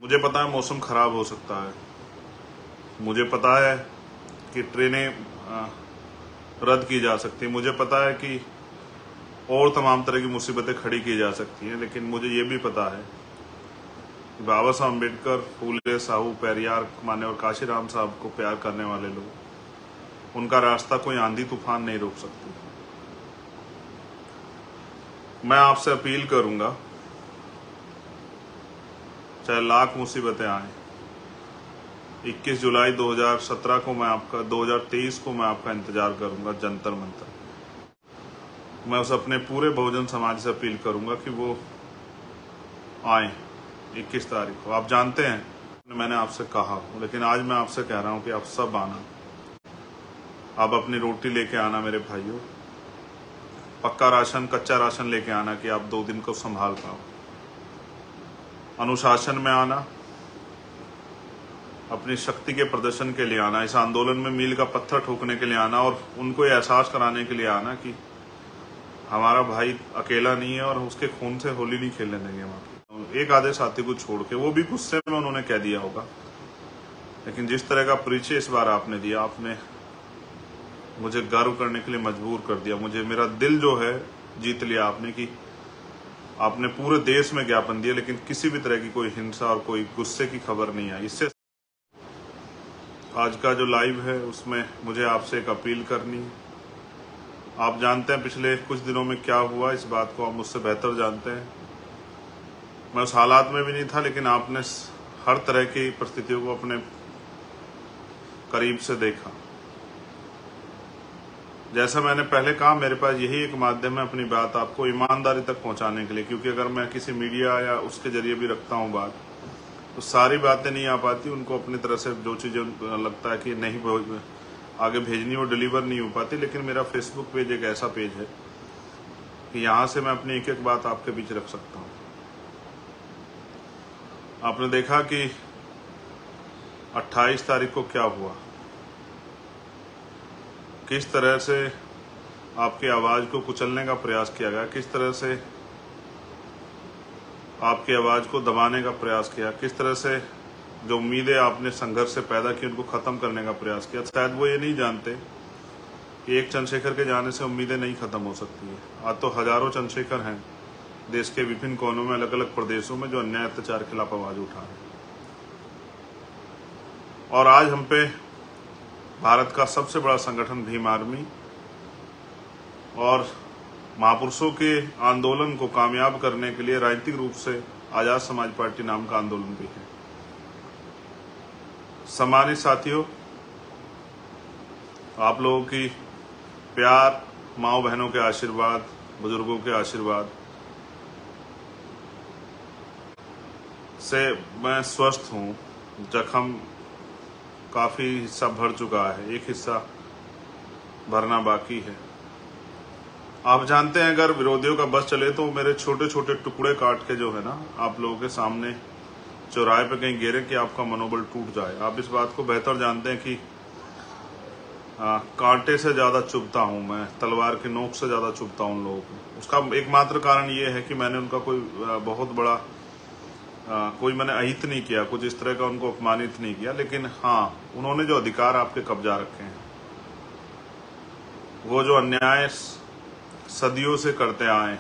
मुझे पता है मौसम खराब हो सकता है, मुझे पता है कि ट्रेनें रद्द की जा सकती हैं, मुझे पता है कि और तमाम तरह की मुसीबतें खड़ी की जा सकती हैं, लेकिन मुझे ये भी पता है कि बाबा साहब अम्बेडकर, फूले, साहू, पेरियार, मान्यवर काशीराम साहब को प्यार करने वाले लोग, उनका रास्ता कोई आंधी तूफान नहीं रोक सकती। मैं आपसे अपील करूंगा, चाहे लाख मुसीबतें आए, 21 जुलाई 2017 को मैं आपका 2023 को मैं आपका इंतजार करूंगा जंतर मंतर। मैं उस अपने पूरे बहुजन समाज से अपील करूंगा कि वो आए 21 तारीख को। आप जानते हैं मैंने आपसे कहा, लेकिन आज मैं आपसे कह रहा हूं कि आप सब आना। आप अपनी रोटी लेके आना मेरे भाइयों, पक्का राशन, कच्चा राशन लेके आना कि आप 2 दिन को संभाल पाओ। अनुशासन में आना, अपनी शक्ति के प्रदर्शन के लिए आना, इस आंदोलन में मील का पत्थर ठोकने के लिए आना और उनको ये एहसास कराने के लिए आना कि हमारा भाई अकेला नहीं है और उसके खून से होली नहीं खेलने देंगे वहां। एक आधे साथी को छोड़ के, वो भी गुस्से में उन्होंने कह दिया होगा, लेकिन जिस तरह का परिचय इस बार आपने दिया, आपने मुझे गर्व करने के लिए मजबूर कर दिया। मुझे, मेरा दिल जो है जीत लिया आपने कि आपने पूरे देश में ज्ञापन दिया, लेकिन किसी भी तरह की कोई हिंसा और कोई गुस्से की खबर नहीं आई। इससे आज का जो लाइव है उसमें मुझे आपसे एक अपील करनी है। आप जानते हैं पिछले कुछ दिनों में क्या हुआ, इस बात को आप मुझसे बेहतर जानते हैं। मैं उस हालात में भी नहीं था, लेकिन आपने हर तरह की परिस्थितियों को अपने करीब से देखा। जैसा मैंने पहले कहा, मेरे पास यही एक माध्यम है अपनी बात आपको ईमानदारी तक पहुंचाने के लिए, क्योंकि अगर मैं किसी मीडिया या उसके जरिए भी रखता हूं बात, तो सारी बातें नहीं आ पाती। उनको अपनी तरह से जो चीज़ें लगता है कि नहीं आगे भेजनी, वो डिलीवर नहीं हो पाती। लेकिन मेरा फेसबुक पेज एक ऐसा पेज है कि यहाँ से मैं अपनी एक एक बात आपके बीच रख सकता हूँ। आपने देखा कि 28 तारीख को क्या हुआ, किस तरह से आपकी आवाज़ को कुचलने का प्रयास किया गया, किस तरह से आपकी आवाज़ को दबाने का प्रयास किया, किस तरह से जो उम्मीदें आपने संघर्ष से पैदा की उनको ख़त्म करने का प्रयास किया। शायद वो ये नहीं जानते कि एक चंद्रशेखर के जाने से उम्मीदें नहीं ख़त्म हो सकती है। आज तो हज़ारों चंद्रशेखर हैं देश के विभिन्न कोनों में, अलग अलग प्रदेशों में, जो अन्याय अत्याचार के खिलाफ आवाज़ उठा रहे हैं। और आज हम पे भारत का सबसे बड़ा संगठन भीम आर्मी और महापुरुषों के आंदोलन को कामयाब करने के लिए राजनीतिक रूप से आजाद समाज पार्टी नाम का आंदोलन भी है। सम्मानित साथियों, आप लोगों की प्यार, माओ बहनों के आशीर्वाद, बुजुर्गों के आशीर्वाद से मैं स्वस्थ हूँ। जख्म काफ़ी हिस्सा भर चुका है, एक हिस्सा भरना बाकी है। आप जानते हैं अगर विरोधियों का बस चले तो मेरे छोटे छोटे टुकड़े काट के जो है ना, आप लोगों के सामने चौराहे पे कहीं गिरे कि आपका मनोबल टूट जाए। आप इस बात को बेहतर जानते हैं कि कांटे से ज़्यादा चुभता हूँ मैं, तलवार की नोक से ज़्यादा चुभता हूँ उन लोगों को। उसका एकमात्र कारण ये है कि मैंने उनका कोई बहुत बड़ा कोई मैंने अहित नहीं किया, कुछ इस तरह का उनको अपमानित नहीं किया। लेकिन हाँ, उन्होंने जो अधिकार आपके कब्जा रखे हैं, वो जो अन्याय सदियों से करते आए,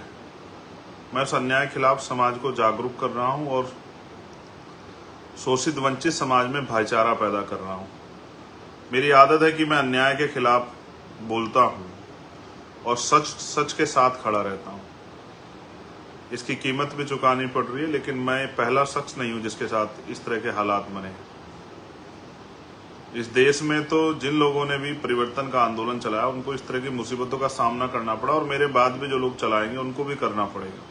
मैं उस अन्याय के खिलाफ समाज को जागरूक कर रहा हूं और शोषित वंचित समाज में भाईचारा पैदा कर रहा हूं। मेरी आदत है कि मैं अन्याय के खिलाफ बोलता हूं और सच के साथ खड़ा रहता हूं। इसकी कीमत भी चुकानी पड़ रही है, लेकिन मैं पहला शख्स नहीं हूं जिसके साथ इस तरह के हालात बने। इस देश में तो जिन लोगों ने भी परिवर्तन का आंदोलन चलाया उनको इस तरह की मुसीबतों का सामना करना पड़ा, और मेरे बाद भी जो लोग चलाएंगे उनको भी करना पड़ेगा।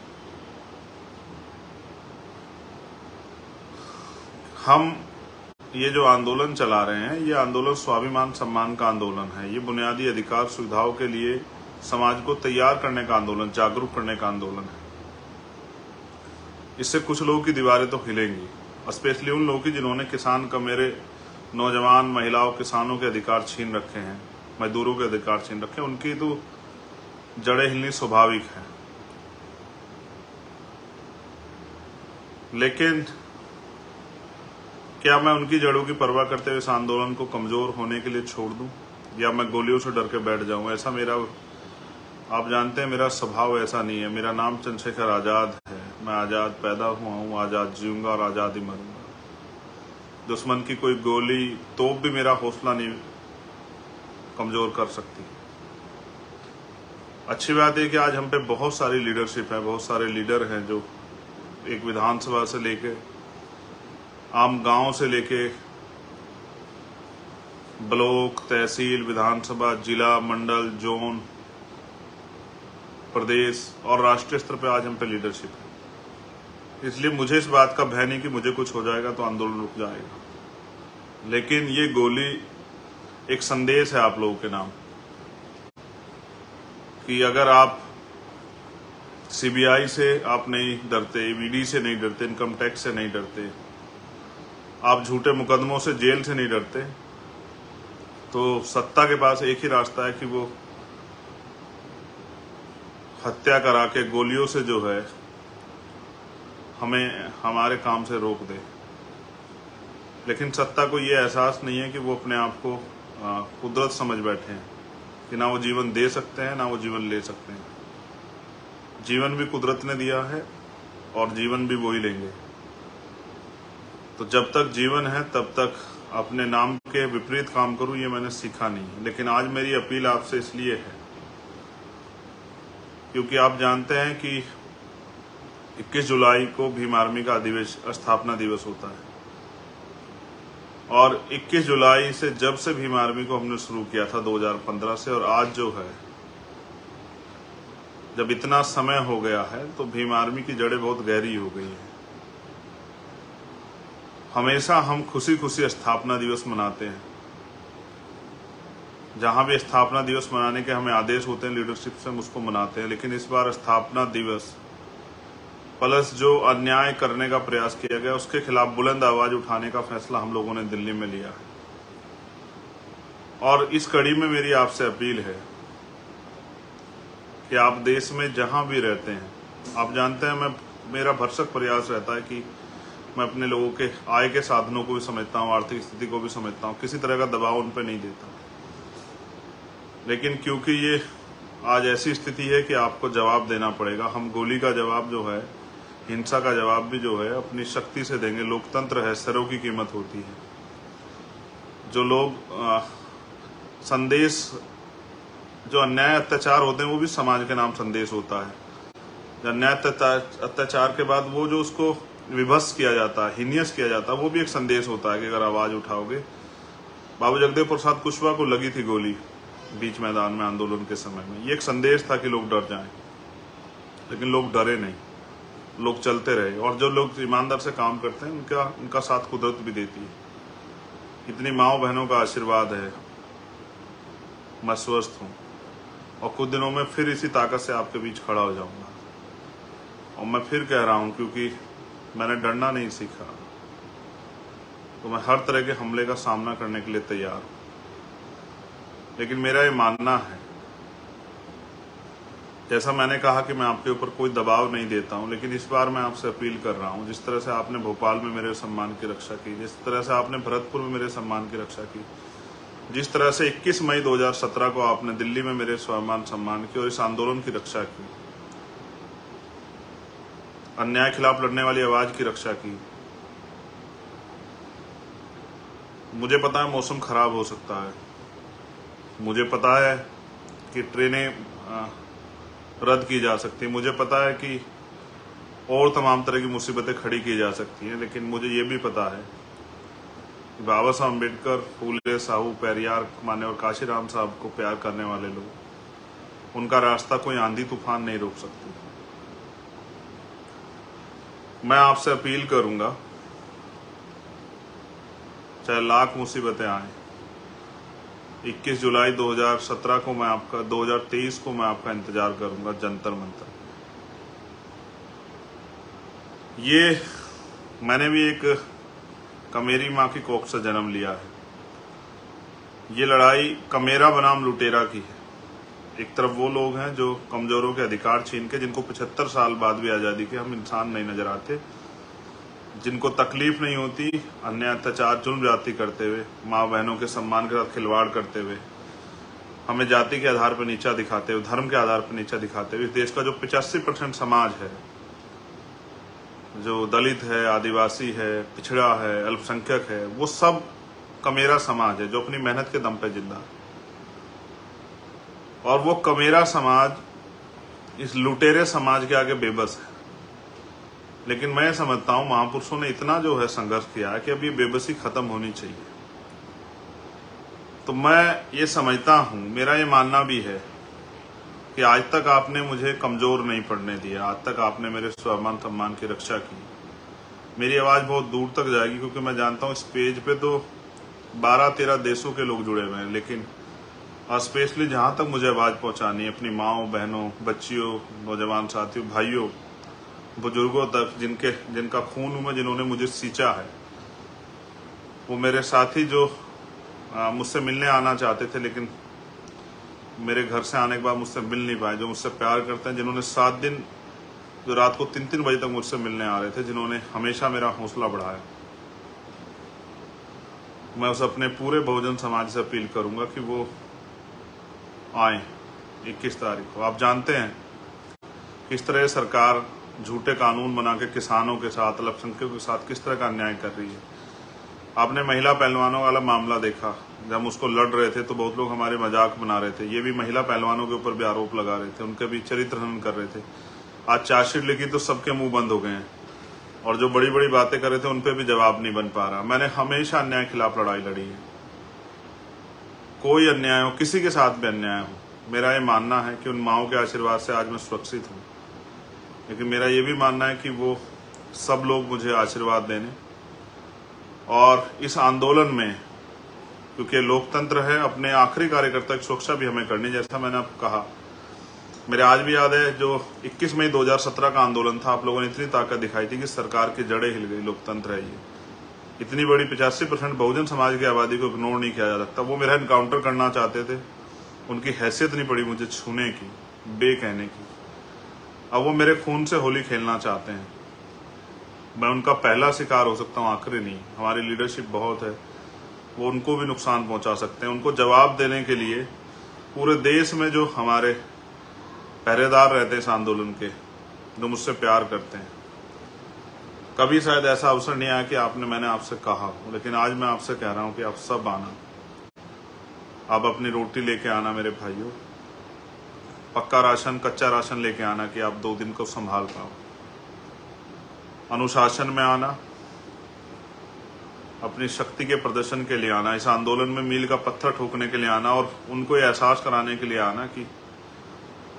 हम ये जो आंदोलन चला रहे हैं, ये आंदोलन स्वाभिमान सम्मान का आंदोलन है। ये बुनियादी अधिकार सुविधाओं के लिए समाज को तैयार करने का आंदोलन, जागरूक करने का आंदोलन है। इससे कुछ लोगों की दीवारें तो हिलेंगी, स्पेशली उन लोगों की जिन्होंने किसान का, मेरे नौजवान, महिलाओं, किसानों के अधिकार छीन रखे हैं, मजदूरों के अधिकार छीन रखे हैं। उनकी तो जड़ें हिलनी स्वाभाविक है। लेकिन क्या मैं उनकी जड़ों की परवाह करते हुए इस आंदोलन को कमजोर होने के लिए छोड़ दूं, या मैं गोलियों से डर के बैठ जाऊं? ऐसा मेरा, आप जानते हैं मेरा स्वभाव ऐसा नहीं है। मेरा नाम चंद्रशेखर आजाद है। मैं आजाद पैदा हुआ हूं, आजाद जीऊंगा और आजाद ही मरूंगा। दुश्मन की कोई गोली तोप भी मेरा हौसला नहीं कमजोर कर सकती। अच्छी बात है कि आज हम पे बहुत सारी लीडरशिप है, बहुत सारे लीडर हैं जो एक विधानसभा से लेके, आम गांव से लेके, ब्लॉक, तहसील, विधानसभा, जिला, मंडल, जोन, प्रदेश और राष्ट्रीय स्तर पे आज हम पे लीडरशिप है। इसलिए मुझे इस बात का भय नहीं कि मुझे कुछ हो जाएगा तो आंदोलन रुक जाएगा। लेकिन ये गोली एक संदेश है आप लोगों के नाम कि अगर आप सीबीआई से आप नहीं डरते, ईडी से नहीं डरते, इनकम टैक्स से नहीं डरते, आप झूठे मुकदमों से, जेल से नहीं डरते, तो सत्ता के पास एक ही रास्ता है कि वो हत्या करा के गोलियों से जो है हमें हमारे काम से रोक दे। लेकिन सत्ता को ये एहसास नहीं है कि वो अपने आप को कुदरत समझ बैठे हैं कि ना वो जीवन दे सकते हैं ना वो जीवन ले सकते हैं। जीवन भी कुदरत ने दिया है और जीवन भी वो ही लेंगे। तो जब तक जीवन है तब तक अपने नाम के विपरीत काम करूं, ये मैंने सीखा नहीं। लेकिन आज मेरी अपील आपसे इसलिए है क्योंकि आप जानते हैं कि 21 जुलाई को भीम आर्मी का स्थापना दिवस होता है और 21 जुलाई से जब से भीम आर्मी को हमने शुरू किया था 2015 से, और आज जो है जब इतना समय हो गया है तो भीम आर्मी की जड़ें बहुत गहरी हो गई है। हमेशा हम खुशी खुशी स्थापना दिवस मनाते हैं। जहां भी स्थापना दिवस मनाने के हमें आदेश होते हैं लीडरशिप से, हम उसको मनाते हैं। लेकिन इस बार स्थापना दिवस प्लस जो अन्याय करने का प्रयास किया गया उसके खिलाफ बुलंद आवाज उठाने का फैसला हम लोगों ने दिल्ली में लिया है। और इस कड़ी में मेरी आपसे अपील है कि आप देश में जहां भी रहते हैं, आप जानते हैं मेरा भरसक प्रयास रहता है कि मैं अपने लोगों के आय के साधनों को भी समझता हूँ, आर्थिक स्थिति को भी समझता हूँ, किसी तरह का दबाव उन पर नहीं देता। लेकिन क्योंकि ये आज ऐसी स्थिति है कि आपको जवाब देना पड़ेगा। हम गोली का जवाब जो है, हिंसा का जवाब भी जो है अपनी शक्ति से देंगे। लोकतंत्र है, सरों की कीमत होती है। जो लोग संदेश, जो अन्याय अत्याचार होते हैं वो भी समाज के नाम संदेश होता है। अन्याय अत्याचार के बाद वो जो उसको विभत्स किया जाता है, हीनियस किया जाता है, वो भी एक संदेश होता है कि अगर आवाज उठाओगे। बाबू जगदेव प्रसाद कुशवाहा को लगी थी गोली बीच मैदान में आंदोलन के समय में, ये एक संदेश था कि लोग डर जाएं। लेकिन लोग डरे नहीं, लोग चलते रहे। और जो लोग ईमानदार से काम करते हैं उनका साथ कुदरत भी देती है। इतनी माओ बहनों का आशीर्वाद है, मैं स्वस्थ हूँ और कुछ दिनों में फिर इसी ताकत से आपके बीच खड़ा हो जाऊंगा। और मैं फिर कह रहा हूँ, क्योंकि मैंने डरना नहीं सीखा, तो मैं हर तरह के हमले का सामना करने के लिए तैयार हूँ। लेकिन मेरा ये मानना है, जैसा मैंने कहा कि मैं आपके ऊपर कोई दबाव नहीं देता हूं, लेकिन इस बार मैं आपसे अपील कर रहा हूं, जिस तरह से आपने भोपाल में मेरे सम्मान की रक्षा की, जिस तरह से आपने भरतपुर में मेरे सम्मान की रक्षा की, जिस तरह से 21 मई 2017 को आपने दिल्ली में मेरे सम्मान की और इस आंदोलन की रक्षा की, अन्याय खिलाफ लड़ने वाली आवाज की रक्षा की। मुझे पता है मौसम खराब हो सकता है, मुझे पता है कि ट्रेनें रद्द की जा सकती है, मुझे पता है कि और तमाम तरह की मुसीबतें खड़ी की जा सकती हैं। लेकिन मुझे ये भी पता है कि बाबा साहब अम्बेडकर, फूले, साहू, पेरियार माने और काशीराम साहब को प्यार करने वाले लोग, उनका रास्ता कोई आंधी तूफान नहीं रोक सकती। मैं आपसे अपील करूंगा, चाहे लाख मुसीबतें आए, 21 जुलाई 2017 को मैं आपका 2023 को मैं आपका इंतजार करूंगा जंतर मंतर। ये मैंने भी एक कमेरी माँ की कोख से जन्म लिया है। ये लड़ाई कमेरा बनाम लुटेरा की है। एक तरफ वो लोग हैं जो कमजोरों के अधिकार छीन के, जिनको 75 साल बाद भी आजादी के हम इंसान नहीं नजर आते, जिनको तकलीफ नहीं होती अन्य अत्याचार जुल्म जाति करते हुए, माँ बहनों के सम्मान के साथ खिलवाड़ करते हुए, हमें जाति के आधार पर नीचा दिखाते हुए, धर्म के आधार पर नीचा दिखाते हुए, इस देश का जो 85% समाज है, जो दलित है, आदिवासी है, पिछड़ा है, अल्पसंख्यक है, वो सब कमेरा समाज है जो अपनी मेहनत के दम पे जिंदा है। और वो कमेरा समाज इस लुटेरे समाज के आगे बेबस है। लेकिन मैं समझता हूं महापुरुषों ने इतना जो है संघर्ष किया है कि अब ये बेबसी खत्म होनी चाहिए। तो मैं ये समझता हूं, मेरा ये मानना भी है कि आज तक आपने मुझे कमजोर नहीं पड़ने दिया, आज तक आपने मेरे स्वाभिमान सम्मान की रक्षा की। मेरी आवाज बहुत दूर तक जाएगी क्योंकि मैं जानता हूं इस पेज पे तो 12-13 देशों के लोग जुड़े हुए हैं, लेकिन स्पेशली जहां तक मुझे आवाज पहुंचानी है अपनी माओ, बहनों, बच्चियों, नौजवान साथियों, भाइयों, बुजुर्गों तक, जिनका खून में जिन्होंने मुझे सींचा है, वो मेरे साथी जो मुझसे मिलने आना चाहते थे लेकिन मेरे घर से आने के बाद मुझसे मिल नहीं पाए, जो मुझसे प्यार करते हैं, जिन्होंने 7 दिन जो रात को 3-3 बजे तक मुझसे मिलने आ रहे थे, जिन्होंने हमेशा मेरा हौसला बढ़ाया, मैं उस अपने पूरे बहुजन समाज से अपील करूंगा कि वो आए 21 तारीख को। आप जानते हैं किस तरह सरकार झूठे कानून बना के किसानों के साथ, अल्पसंख्यकों के साथ किस तरह का अन्याय कर रही है। आपने महिला पहलवानों वाला मामला देखा, जब हम उसको लड़ रहे थे तो बहुत लोग हमारे मजाक बना रहे थे, ये भी महिला पहलवानों के ऊपर भी आरोप लगा रहे थे, उनके भी चरित्र हनन कर रहे थे। आज चार्जशीट लिखी तो सबके मुंह बंद हो गए हैं, और जो बड़ी बड़ी बातें कर रहे थे उन पर भी जवाब नहीं बन पा रहा। मैंने हमेशा अन्याय के खिलाफ लड़ाई लड़ी है, कोई अन्याय हो, किसी के साथ भी अन्याय हो, मेरा ये मानना है कि उन माओं के आशीर्वाद से आज मैं सुरक्षित हूँ। लेकिन मेरा ये भी मानना है कि वो सब लोग मुझे आशीर्वाद देने, और इस आंदोलन में, क्योंकि लोकतंत्र है, अपने आखिरी कार्यकर्ता की सुरक्षा भी हमें करनी। जैसा मैंने आपको कहा, मेरे आज भी याद है जो 21 मई 2017 का आंदोलन था, आप लोगों ने इतनी ताकत दिखाई थी कि सरकार की जड़ें हिल गई। लोकतंत्र है ये, इतनी बड़ी 85% बहुजन समाज की आबादी को इग्नोर नहीं किया जा सकता। वो मेरा इनकाउंटर करना चाहते थे, उनकी हैसियत नहीं पड़ी मुझे छूने की, बे कहने की। अब वो मेरे खून से होली खेलना चाहते हैं, मैं उनका पहला शिकार हो सकता हूँ, आखिरी नहीं। हमारी लीडरशिप बहुत है, वो उनको भी नुकसान पहुंचा सकते हैं। उनको जवाब देने के लिए पूरे देश में जो हमारे पहरेदार रहते हैं इस आंदोलन के, जो मुझसे प्यार करते हैं, कभी शायद ऐसा अवसर नहीं आया कि मैंने आपसे कहा, लेकिन आज मैं आपसे कह रहा हूं कि आप सब आना, आप अपनी रोटी लेके आना मेरे भाइयों, पक्का राशन, कच्चा राशन लेके आना कि आप 2 दिन को संभाल पाओ। अनुशासन में आना, अपनी शक्ति के प्रदर्शन के लिए आना, इस आंदोलन में मील का पत्थर ठोकने के लिए आना, और उनको ये एहसास कराने के लिए आना कि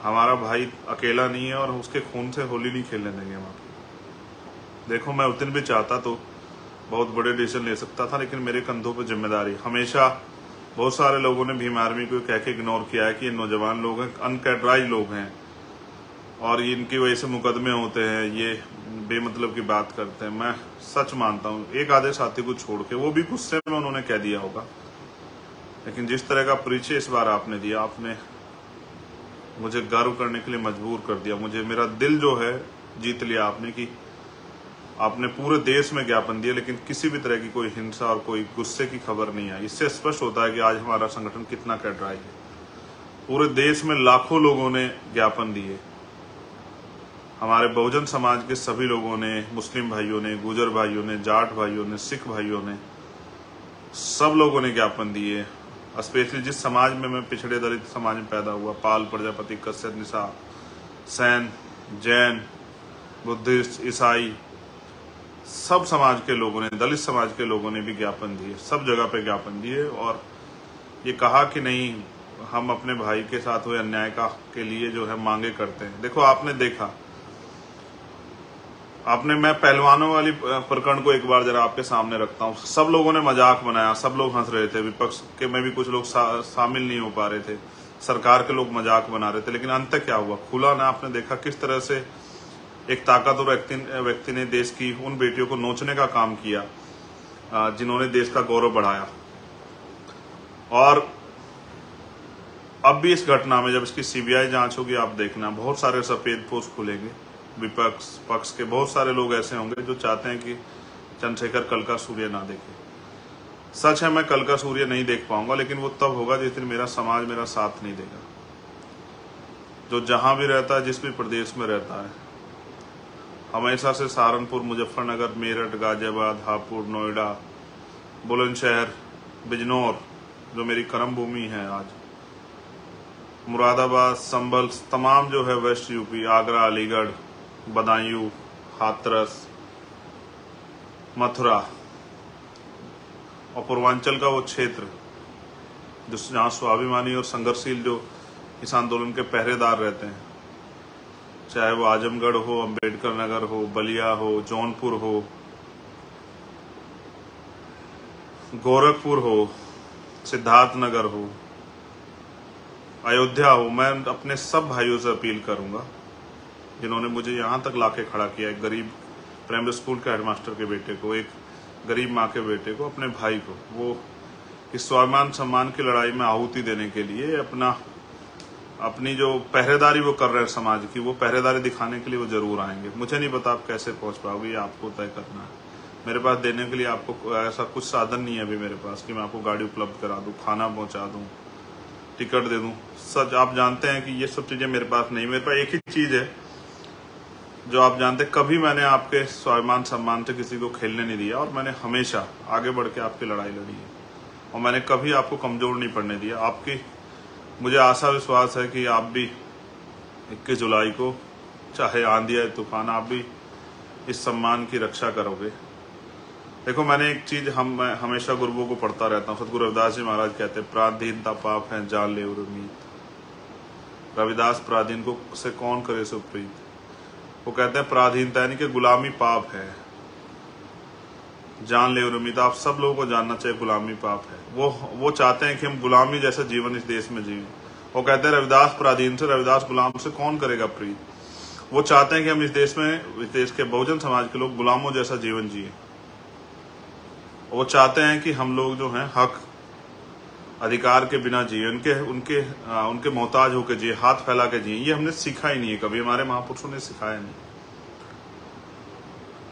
हमारा भाई अकेला नहीं है और उसके खून से होली नहीं खेलने देंगे हम। देखो, मैं उस दिन भी चाहता तो बहुत बड़े डिसीजन ले सकता था, लेकिन मेरे कंधों पर जिम्मेदारी। हमेशा बहुत सारे लोगों ने भीम आर्मी को कह के इग्नोर किया है कि ये नौजवान लोग हैं, अनकैडराइज लोग हैं, और इनकी वजह से मुकदमे होते हैं, ये बेमतलब की बात करते हैं। मैं सच मानता हूँ, एक आधे साथी को छोड़ के, वो भी गुस्से में उन्होंने कह दिया होगा, लेकिन जिस तरह का परिचय इस बार आपने दिया, आपने मुझे गर्व करने के लिए मजबूर कर दिया। मुझे, मेरा दिल जो है जीत लिया आपने, कि आपने पूरे देश में ज्ञापन दिया, लेकिन किसी भी तरह की कोई हिंसा और कोई गुस्से की खबर नहीं आई। इससे स्पष्ट होता है कि आज हमारा संगठन कितना कैडराइज है। पूरे देश में लाखों लोगों ने ज्ञापन दिए, हमारे बहुजन समाज के सभी लोगों ने, मुस्लिम भाइयों ने, गुजर भाइयों ने, जाट भाइयों ने, सिख भाइयों ने, सब लोगों ने ज्ञापन दिए। स्पेशली जिस समाज में मैं पिछड़े दलित समाज में पैदा हुआ, पाल, प्रजापति, कश्यप, निशा, सैन, जैन, बुद्धिस्ट, ईसाई, सब समाज के लोगों ने, दलित समाज के लोगों ने भी ज्ञापन दिए, सब जगह पे ज्ञापन दिए, और ये कहा कि नहीं, हम अपने भाई के साथ हुए अन्याय के लिए जो है मांगे करते हैं। देखो, आपने देखा, मैं पहलवानों वाली प्रकरण को एक बार जरा आपके सामने रखता हूँ। सब लोगों ने मजाक बनाया, सब लोग हंस रहे थे, विपक्ष के में भी कुछ लोग शामिल नहीं हो पा रहे थे, सरकार के लोग मजाक बना रहे थे, लेकिन अंत क्या हुआ? खुला ना, आपने देखा किस तरह से एक ताकतवर व्यक्ति ने देश की उन बेटियों को नोचने का काम किया जिन्होंने देश का गौरव बढ़ाया। और अब भी इस घटना में जब इसकी सीबीआई जांच होगी, आप देखना बहुत सारे सफेद पोस्ट खुलेंगे। विपक्ष, पक्ष के बहुत सारे लोग ऐसे होंगे जो चाहते हैं कि चंद्रशेखर कल का सूर्य ना देखे। सच है, मैं कल का सूर्य नहीं देख पाऊंगा, लेकिन वो तब होगा जिस दिन मेरा समाज मेरा साथ नहीं देगा। जो जहां भी रहता है, जिस भी प्रदेश में रहता है, हमेशा से सहारनपुर, मुजफ्फरनगर, मेरठ, गाजियाबाद, हापुड़, नोएडा, बुलंदशहर, बिजनौर जो मेरी कर्म भूमि है आज, मुरादाबाद, संभल, तमाम जो है वेस्ट यूपी, आगरा, अलीगढ़, बदायूं, हाथरस, मथुरा और पूर्वांचल का वो क्षेत्र जहाँ स्वाभिमानी और संघर्षशील जो इस आंदोलन के पहरेदार रहते हैं, चाहे वो आजमगढ़ हो, अंबेडकर नगर हो, बलिया हो, जौनपुर हो, गोरखपुर हो, सिद्धार्थनगर हो, अयोध्या हो, मैं अपने सब भाइयों से अपील करूंगा जिन्होंने मुझे यहाँ तक लाके खड़ा किया, एक गरीब प्राइमरी स्कूल के हेडमास्टर के बेटे को, एक गरीब माँ के बेटे को, अपने भाई को, वो इस स्वाभिमान सम्मान की लड़ाई में आहुति देने के लिए अपनी जो पहरेदारी वो कर रहे हैं समाज की, वो पहरेदारी दिखाने के लिए वो जरूर आएंगे। मुझे नहीं पता आप कैसे पहुंच पाओगे, ये आपको तय करना है। मेरे पास देने के लिए आपको ऐसा कुछ साधन नहीं है अभी मेरे पास कि मैं आपको गाड़ी उपलब्ध करा दूं, खाना पहुंचा दूं, टिकट दे दूं। सच आप जानते हैं कि ये सब चीजें मेरे पास नहीं। मेरे पास एक ही चीज है जो आप जानते, कभी मैंने आपके स्वाभिमान सम्मान से किसी को खेलने नहीं दिया, और मैंने हमेशा आगे बढ़ के आपकी लड़ाई लड़ी है, और मैंने कभी आपको कमजोर नहीं पड़ने दिया। आपकी मुझे आशा विश्वास है कि आप भी 21 जुलाई को, चाहे आंधी आए तूफान, आप भी इस सम्मान की रक्षा करोगे। देखो, मैंने एक चीज हमेशा गुरुओं को पढ़ता रहता हूँ। सतगुरु रविदास जी महाराज कहते हैं, पराधीनता पाप है, जान ले और उम्मीद। रविदास पराधीन को से कौन करे सो प्रीत। वो कहते हैं पराधीनता यानी कि गुलामी पाप है, जान ले और उम्मीद। आप सब लोगों को जानना चाहिए गुलामी पाप है। वो चाहते हैं कि हम गुलामी जैसा जीवन इस देश में जिए। वो कहते हैं रविदास पराधीन से, रविदास गुलाम से कौन करेगा प्रीत। वो चाहते हैं कि हम इस देश के बहुजन समाज के लोग गुलामों जैसा जीवन जिए। वो चाहते हैं कि हम लोग जो हैं हक अधिकार के बिना जिए, उनके मोहताज होकर जिए, हाथ फैला के जिए। ये हमने सीखा ही नहीं है, कभी हमारे महापुरुषों ने सिखाया नहीं।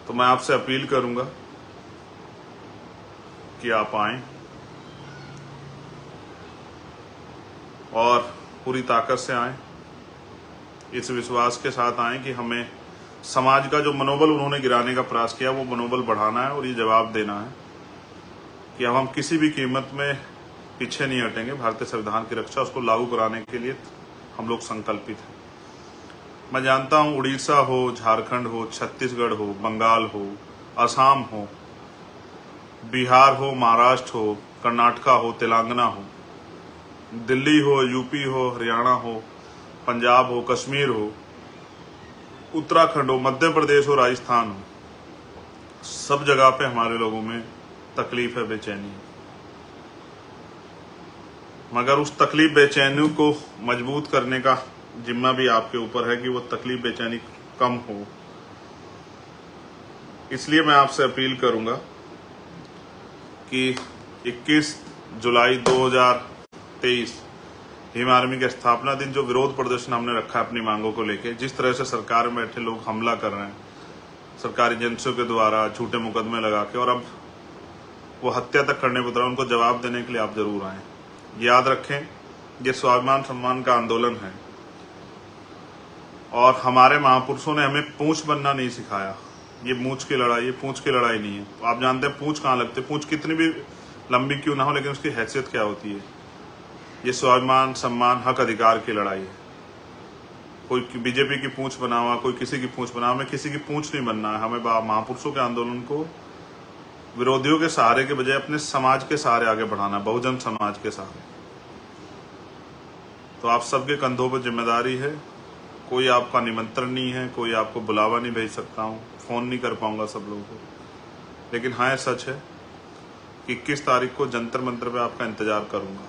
तो मैं आपसे अपील करूंगा कि आप आएं और पूरी ताकत से आएं, इस विश्वास के साथ आएं कि हमें समाज का जो मनोबल उन्होंने गिराने का प्रयास किया, वो मनोबल बढ़ाना है और ये जवाब देना है कि अब हम किसी भी कीमत में पीछे नहीं हटेंगे। भारतीय संविधान की रक्षा, उसको लागू कराने के लिए हम लोग संकल्पित हैं। मैं जानता हूं उड़ीसा हो, झारखंड हो, छत्तीसगढ़ हो, बंगाल हो, असम हो, बिहार हो, महाराष्ट्र हो, कर्नाटका हो, तेलंगाना हो, दिल्ली हो, यूपी हो, हरियाणा हो, पंजाब हो, कश्मीर हो, उत्तराखंड हो, मध्य प्रदेश हो, राजस्थान हो, सब जगह पे हमारे लोगों में तकलीफ है, बेचैनी है। मगर उस तकलीफ बेचैनी को मजबूत करने का जिम्मा भी आपके ऊपर है कि वो तकलीफ बेचैनी कम हो। इसलिए मैं आपसे अपील करूंगा कि 21 जुलाई 2023 भीम आर्मी के स्थापना दिन जो विरोध प्रदर्शन हमने रखा है अपनी मांगों को लेके, जिस तरह से सरकार में बैठे लोग हमला कर रहे हैं सरकारी एजेंसियों के द्वारा, झूठे मुकदमे लगा के, और अब वो हत्या तक करने पर उतरा, उनको जवाब देने के लिए आप जरूर आए। याद रखें, ये स्वाभिमान सम्मान का आंदोलन है और हमारे महापुरुषों ने हमें पूंछ बनना नहीं सिखाया। ये मूंछ की लड़ाई, ये पूंछ की लड़ाई नहीं है। आप जानते हैं पूंछ कहाँ लगती है, पूंछ कितनी भी लंबी क्यों ना हो, लेकिन उसकी हैसियत क्या होती है। ये स्वाभिमान सम्मान हक अधिकार की लड़ाई है। कोई बीजेपी की पूंछ बना हुआ, कोई किसी की पूंछ बना हुआ, हमें किसी की पूंछ नहीं बनना है। हमें महापुरुषों के आंदोलन को विरोधियों के सहारे के बजाय अपने समाज के सहारे आगे बढ़ाना, बहुजन समाज के सहारे। तो आप सबके कंधों पर जिम्मेदारी है। कोई आपका निमंत्रण नहीं है, कोई आपको बुलावा नहीं भेज सकता हूँ, फोन नहीं कर पाऊंगा सब लोगों को, लेकिन हाँ ये सच है कि 21 तारीख को जंतर मंतर पे आपका इंतजार करूंगा।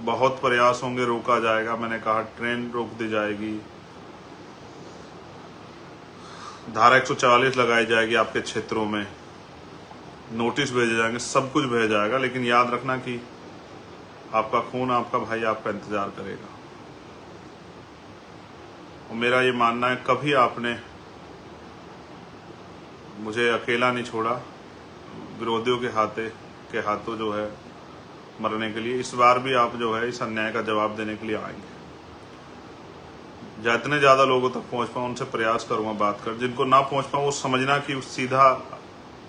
बहुत प्रयास होंगे, रोका जाएगा। मैंने कहा ट्रेन रोक दी जाएगी, धारा 144 लगाई जाएगी आपके क्षेत्रों में, नोटिस भेजे जाएंगे, सब कुछ भेजा जाएगा, लेकिन याद रखना कि आपका खून, आपका भाई आपका इंतजार करेगा। और मेरा ये मानना है, कभी आपने मुझे अकेला नहीं छोड़ा, विरोधियों के हाथों जो है मरने के लिए। इस बार भी आप जो है इस अन्याय का जवाब देने के लिए आएंगे। जितने ज्यादा लोगों तक पहुंच पाऊं उनसे प्रयास करूंगा बात कर। जिनको ना पहुंच पाऊं वो समझना कि सीधा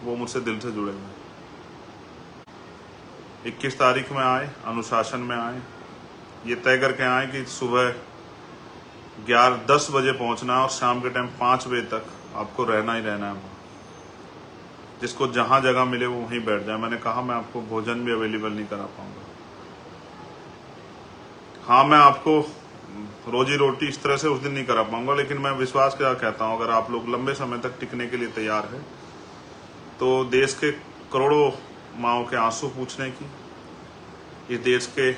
वो मुझसे दिल से जुड़े हुए। 21 तारीख में आए, अनुशासन में आए, ये तय करके आए कि सुबह 10 बजे पहुंचना है और शाम के टाइम 5 बजे तक आपको रहना ही रहना है वहाँ। जिसको जहां जगह मिले वो वहीं बैठ जाए। मैंने कहा मैं आपको भोजन भी अवेलेबल नहीं करा पाऊंगा। हाँ, मैं आपको रोजी रोटी इस तरह से उस दिन नहीं करा पाऊंगा, लेकिन मैं विश्वास क्या कहता हूं, अगर आप लोग लंबे समय तक टिकने के लिए तैयार है तो देश के करोड़ों माओं के आंसू पूछने की, इस देश के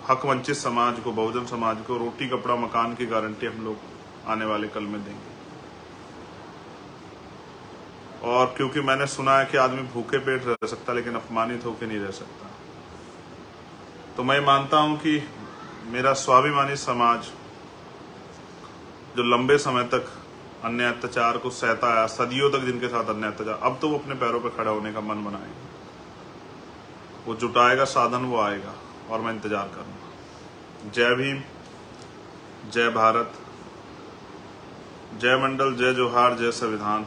हक वंचित समाज को, बहुजन समाज को रोटी कपड़ा मकान की गारंटी हम लोग आने वाले कल में देंगे। और क्योंकि मैंने सुना है कि आदमी भूखे पेट रह सकता लेकिन अपमानित होकर नहीं रह सकता, तो मैं मानता हूं कि मेरा स्वाभिमानी समाज जो लंबे समय तक अन्य अत्याचार को सहता आया, सदियों तक जिनके साथ अन्य अत्याचार, अब तो वो अपने पैरों पर खड़ा होने का मन बनाएगा, वो जुटाएगा साधन, वो आएगा और मैं इंतजार करूंगा। जय भीम, जय भारत, जय मंडल, जय जोहार, जय संविधान।